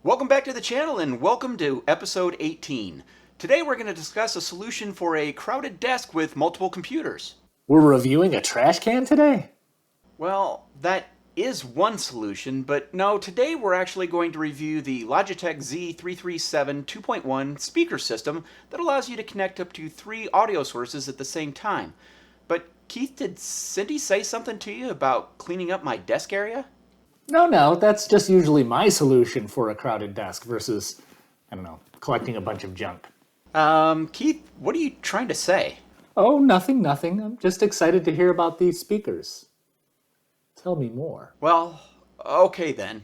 Welcome back to the channel and welcome to episode 18. Today we're going to discuss a solution for a crowded desk with multiple computers. We're reviewing a trash can today? Well, that is one solution, but no, today we're actually going to review the Logitech Z337 2.1 speaker system that allows you to connect up to 3 audio sources at the same time. But Keith, did Cindy say something to you about cleaning up my desk area? No, that's just usually my solution for a crowded desk versus, I don't know, collecting a bunch of junk. Keith, what are you trying to say? Oh, nothing. I'm just excited to hear about these speakers. Tell me more. Well, okay then.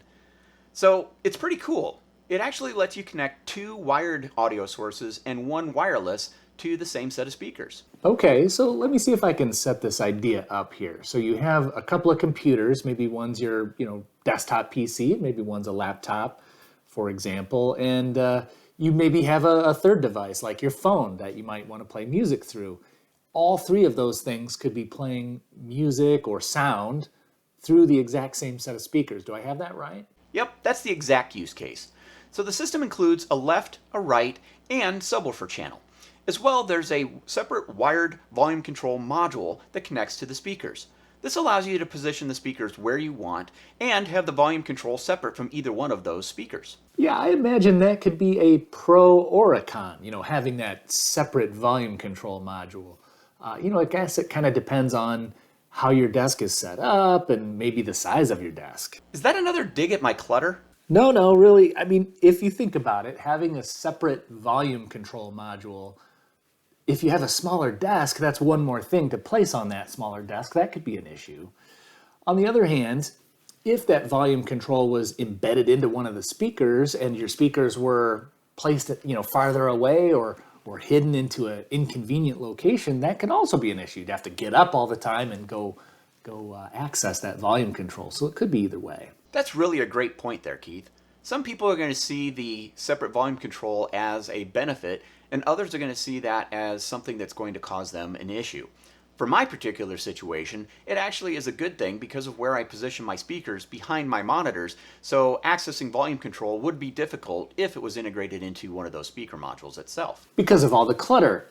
So, it's pretty cool. It actually lets you connect 2 wired audio sources and 1 wireless to the same set of speakers. Okay, so let me see if I can set this idea up here. So you have a couple of computers, maybe one's your, desktop PC, maybe one's a laptop, for example, and you maybe have a third device like your phone that you might want to play music through. All 3 of those things could be playing music or sound through the exact same set of speakers. Do I have that right? Yep, that's the exact use case. So the system includes a left, a right, and subwoofer channel. As well, there's a separate wired volume control module that connects to the speakers. This allows you to position the speakers where you want and have the volume control separate from either one of those speakers. Yeah, I imagine that could be a pro or a con, having that separate volume control module. I guess it kind of depends on how your desk is set up and maybe the size of your desk. Is that another dig at my clutter? No, really. I mean, if you think about it, having a separate volume control module, if you have a smaller desk, that's one more thing to place on that smaller desk. That could be an issue. On the other hand, if that volume control was embedded into one of the speakers and your speakers were placed farther away or hidden into an inconvenient location, that can also be an issue. You'd have to get up all the time and go access that volume control. So it could be either way. That's really a great point there, Keith. Some people are going to see the separate volume control as a benefit, and others are going to see that as something that's going to cause them an issue. For my particular situation, it actually is a good thing because of where I position my speakers behind my monitors, so accessing volume control would be difficult if it was integrated into one of those speaker modules itself. Because of all the clutter,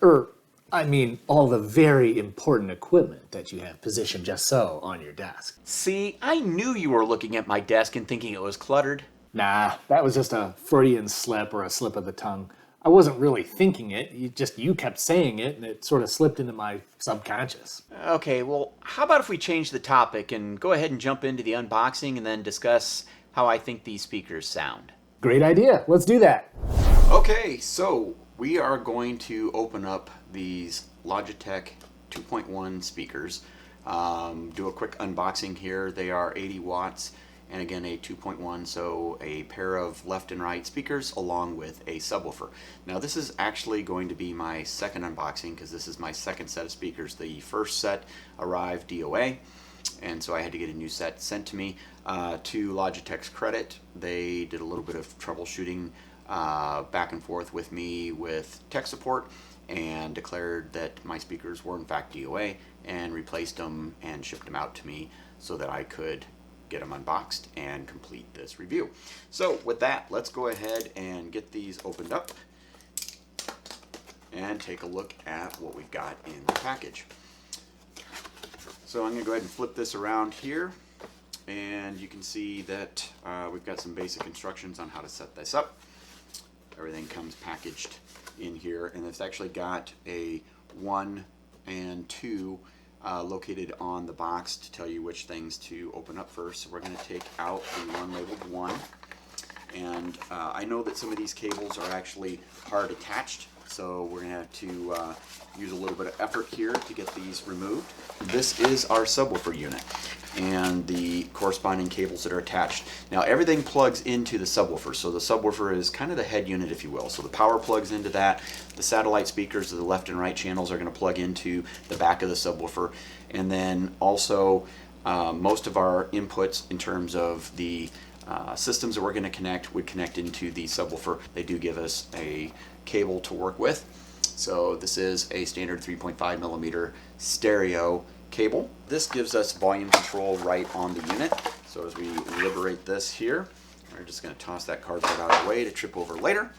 all the very important equipment that you have positioned just so on your desk. See, I knew you were looking at my desk and thinking it was cluttered. Nah, that was just a Freudian slip or a slip of the tongue. I wasn't really thinking it, you kept saying it and it sort of slipped into my subconscious. Okay, well, how about if we change the topic and go ahead and jump into the unboxing and then discuss how I think these speakers sound? Great idea, let's do that. Okay, so we are going to open up these Logitech 2.1 speakers. Do a quick unboxing here. They are 80 watts. And again, a 2.1, so a pair of left and right speakers along with a subwoofer. Now this is actually going to be my second unboxing because this is my second set of speakers. The first set arrived DOA, and so I had to get a new set sent to me. To Logitech's credit, they did a little bit of troubleshooting back and forth with me with tech support and declared that my speakers were in fact DOA and replaced them and shipped them out to me so that I could get them unboxed and complete this review. So with that, let's go ahead and get these opened up and take a look at what we've got in the package. So I'm going to go ahead and flip this around here, and you can see that we've got some basic instructions on how to set this up. Everything comes packaged in here, and it's actually got a 1 and 2 located on the box to tell you which things to open up first. So we're going to take out the one labeled 1, and I know that some of these cables are actually hard attached, so we're going to have to use a little bit of effort here to get these removed. This is our subwoofer unit and the corresponding cables that are attached. Now everything plugs into the subwoofer, so the subwoofer is kind of the head unit, if you will. So the power plugs into that. The satellite speakers of the left and right channels are going to plug into the back of the subwoofer, and then also most of our inputs in terms of the systems that we're going to connect would connect into the subwoofer. They do give us a cable to work with. So this is a standard 3.5 millimeter stereo cable. This gives us volume control right on the unit. So as we liberate this here, we're We're just going to toss that cardboard out of the way to trip over later.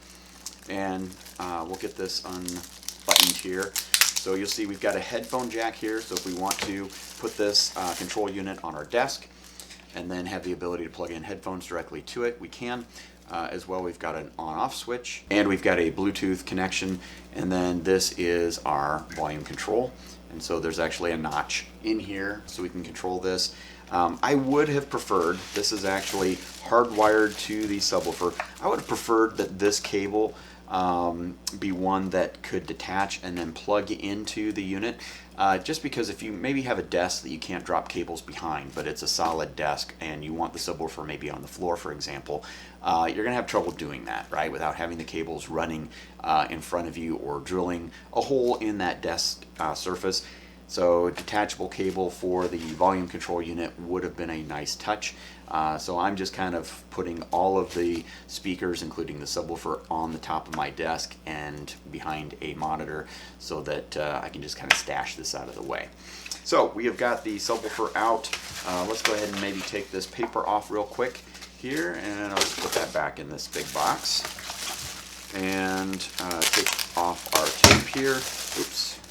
And we'll get this unbuttoned here. So you'll see we've got a headphone jack here. So if we want to put this control unit on our desk and then have the ability to plug in headphones directly to it, we can. As well, we've got an on-off switch, and we've got a Bluetooth connection, and then this is our volume control. And so there's actually a notch in here so we can control this. I would have preferred, this is actually hardwired to the subwoofer, I would have preferred that this cable be one that could detach and then plug into the unit, just because if you maybe have a desk that you can't drop cables behind, but it's a solid desk and you want the subwoofer maybe on the floor, for example, you're gonna have trouble doing that, right, without having the cables running in front of you or drilling a hole in that desk surface. So detachable cable for the volume control unit would have been a nice touch. So I'm just kind of putting all of the speakers, including the subwoofer, on the top of my desk and behind a monitor so that I can just kind of stash this out of the way. So we have got the subwoofer out. Let's go ahead and maybe take this paper off real quick here, and I'll just put that back in this big box. And take off our tape here. Oops.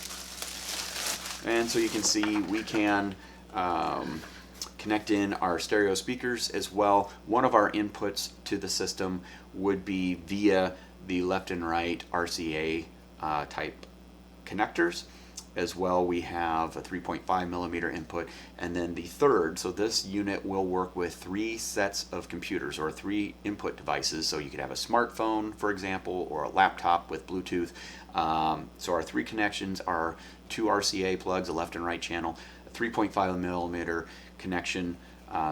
And so you can see we can connect in our stereo speakers as well. One of our inputs to the system would be via the left and right RCA type connectors. As well, we have a 3.5 millimeter input, and then the third, so this unit will work with 3 sets of computers or 3 input devices. So you could have a smartphone, for example, or a laptop with Bluetooth. So our 3 connections are 2 RCA plugs, a left and right channel, a 3.5 millimeter connection,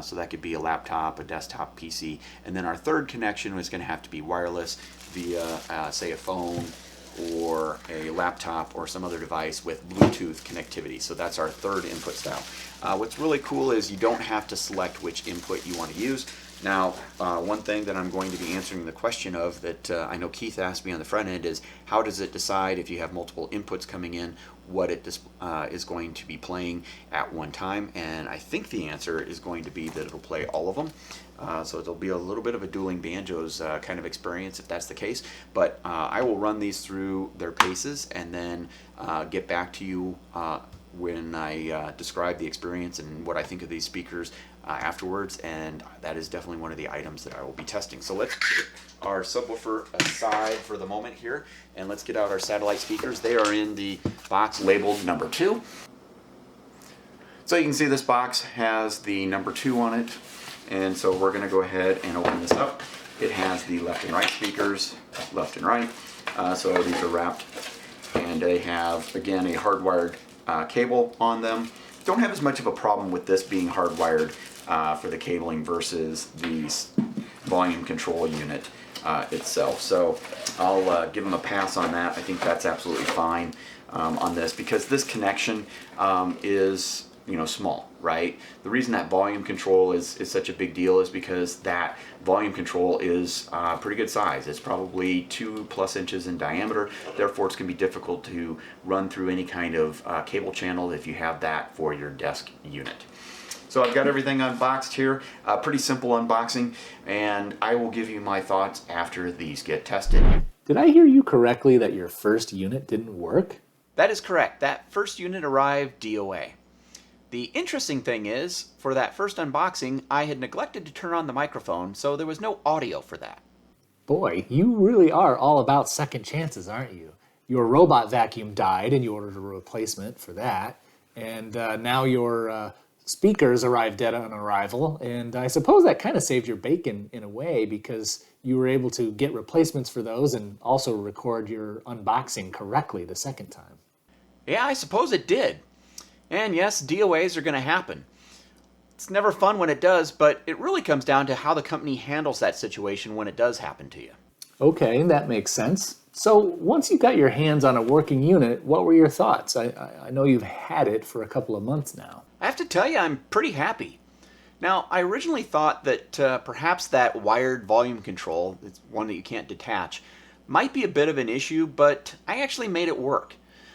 so that could be a laptop, a desktop PC, and then our third connection is going to have to be wireless via, say, a phone or a laptop or some other device with Bluetooth connectivity. So that's our third input style. What's really cool is you don't have to select which input you want to use. Now, one thing that I'm going to be answering the question of that I know Keith asked me on the front end is, how does it decide if you have multiple inputs coming in, what it is going to be playing at one time? And I think the answer is going to be that it'll play all of them. So it'll be a little bit of a dueling banjos kind of experience if that's the case. But I will run these through their paces and then get back to you when I describe the experience and what I think of these speakers afterwards, and that is definitely one of the items that I will be testing. So let's put our subwoofer aside for the moment here, and let's get out our satellite speakers. They are in the box labeled number 2. So you can see this box has the number 2 on it, and so we're going to go ahead and open this up. It has the left and right speakers, left and right, so these are wrapped, and they have, again, a hardwired cable on them. Don't have as much of a problem with this being hardwired for the cabling versus the volume control unit itself. So I'll give them a pass on that. I think that's absolutely fine on this, because this connection is, you know, small, right? The reason that volume control is such a big deal is because that volume control is pretty good size. It's probably 2+ inches in diameter. Therefore, it's going to be difficult to run through any kind of cable channel if you have that for your desk unit. So I've got everything unboxed here. Pretty simple unboxing, and I will give you my thoughts after these get tested. Did I hear you correctly that your first unit didn't work? That is correct. That first unit arrived DOA. The interesting thing is, for that first unboxing, I had neglected to turn on the microphone, so there was no audio for that. Boy, you really are all about second chances, aren't you? Your robot vacuum died and you ordered a replacement for that, and now your speakers arrived dead on arrival, and I suppose that kind of saved your bacon in a way, because you were able to get replacements for those and also record your unboxing correctly the second time. Yeah, I suppose it did. And yes, DOAs are going to happen. It's never fun when it does, but it really comes down to how the company handles that situation when it does happen to you. Okay, that makes sense. So once you got your hands on a working unit, what were your thoughts? I know you've had it for a couple of months now. I have to tell you, I'm pretty happy. Now, I originally thought that perhaps that wired volume control, it's one that you can't detach, might be a bit of an issue, but I actually made it work.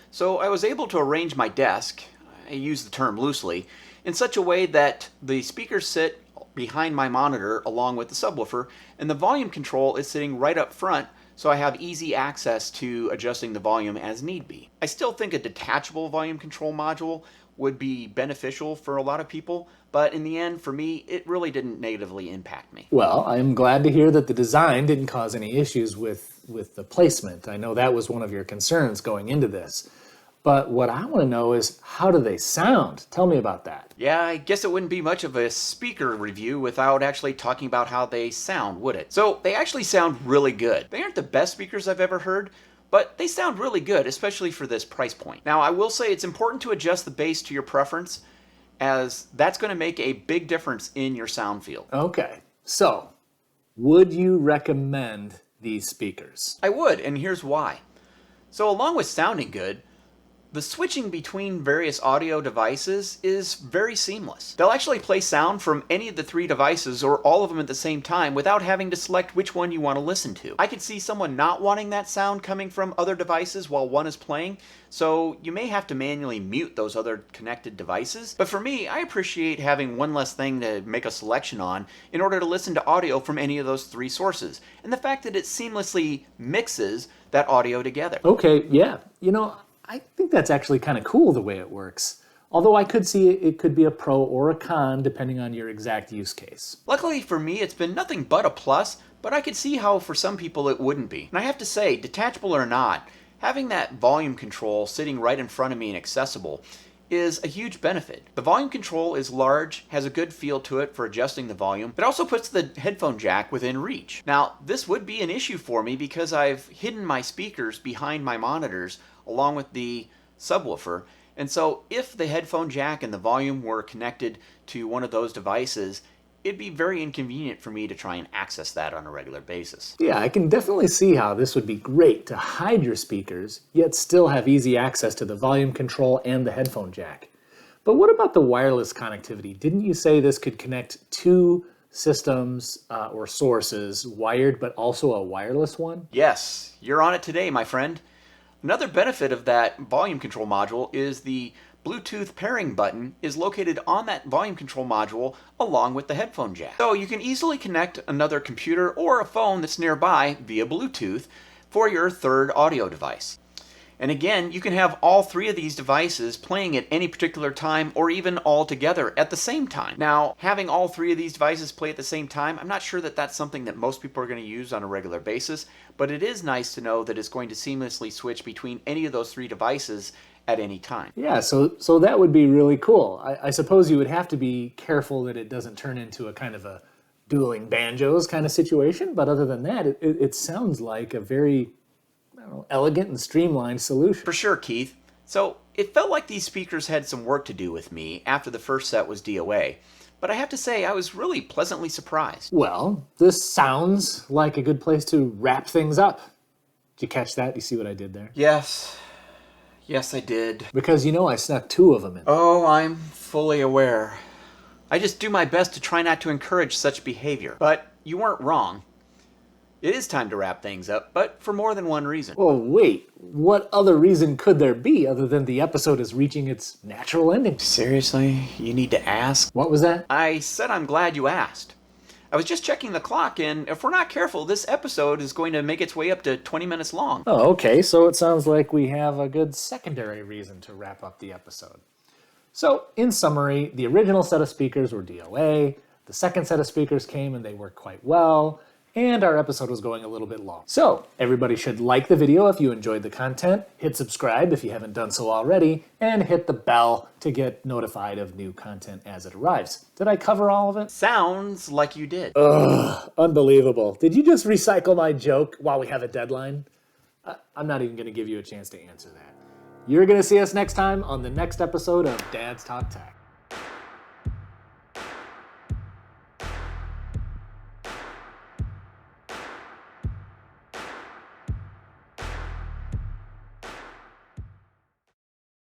So I was able to arrange my desk, I use the term loosely, in such a way that the speakers sit behind my monitor along with the subwoofer, and the volume control is sitting right up front, so I have easy access to adjusting the volume as need be. I still think a detachable volume control module would be beneficial for a lot of people, but in the end, for me, it really didn't negatively impact me. Well, I'm glad to hear that the design didn't cause any issues with the placement. I know that was one of your concerns going into this. But what I want to know is, how do they sound? Tell me about that. Yeah, I guess it wouldn't be much of a speaker review without actually talking about how they sound, would it? So they actually sound really good. They aren't the best speakers I've ever heard, but they sound really good, especially for this price point. Now, I will say it's important to adjust the bass to your preference, as that's going to make a big difference in your sound field. Okay, so would you recommend these speakers? I would, and here's why. So along with sounding good, the switching between various audio devices is very seamless. They'll actually play sound from any of the 3 devices or all of them at the same time without having to select which one you want to listen to. I could see someone not wanting that sound coming from other devices while one is playing, so you may have to manually mute those other connected devices. But for me, I appreciate having one less thing to make a selection on in order to listen to audio from any of those 3 sources, and the fact that it seamlessly mixes that audio together. Okay, yeah. You know, I think that's actually kind of cool the way it works. Although I could see it could be a pro or a con depending on your exact use case. Luckily for me, it's been nothing but a plus, but I could see how for some people it wouldn't be. And I have to say, detachable or not, having that volume control sitting right in front of me and accessible is a huge benefit. The volume control is large, has a good feel to it for adjusting the volume, but also puts the headphone jack within reach. Now, this would be an issue for me because I've hidden my speakers behind my monitors along with the subwoofer, and so if the headphone jack and the volume were connected to one of those devices, it'd be very inconvenient for me to try and access that on a regular basis. Yeah, I can definitely see how this would be great to hide your speakers, yet still have easy access to the volume control and the headphone jack. But what about the wireless connectivity? Didn't you say this could connect 2 systems or sources, wired but also a wireless one? Yes, you're on it today, my friend. Another benefit of that volume control module is the Bluetooth pairing button is located on that volume control module along with the headphone jack. So you can easily connect another computer or a phone that's nearby via Bluetooth for your 3rd audio device. And again, you can have all 3 of these devices playing at any particular time or even all together at the same time. Now, having all 3 of these devices play at the same time, I'm not sure that that's something that most people are going to use on a regular basis, but it is nice to know that it's going to seamlessly switch between any of those 3 devices at any time. Yeah, so that would be really cool. I suppose you would have to be careful that it doesn't turn into a kind of a dueling banjos kind of situation, but other than that, it sounds like a very elegant and streamlined solution. For sure, Keith. So it felt like these speakers had some work to do with me after the first set was DOA, but I have to say I was really pleasantly surprised. Well, this sounds like a good place to wrap things up. Did you catch that? You see what I did there? Yes, I did. Because you know I snuck 2 of them in. Oh, I'm fully aware. I just do my best to try not to encourage such behavior. But you weren't wrong. It is time to wrap things up, but for more than one reason. Well, wait. What other reason could there be other than the episode is reaching its natural ending? Seriously? You need to ask? What was that? I said I'm glad you asked. I was just checking the clock, and if we're not careful, this episode is going to make its way up to 20 minutes long. Oh, okay. So it sounds like we have a good secondary reason to wrap up the episode. So, in summary, the original set of speakers were DOA, the second set of speakers came and they worked quite well, and our episode was going a little bit long. So, everybody should like the video if you enjoyed the content, hit subscribe if you haven't done so already, and hit the bell to get notified of new content as it arrives. Did I cover all of it? Sounds like you did. Ugh, unbelievable. Did you just recycle my joke while we have a deadline? I'm not even going to give you a chance to answer that. You're going to see us next time on the next episode of Dad's Talk Tech.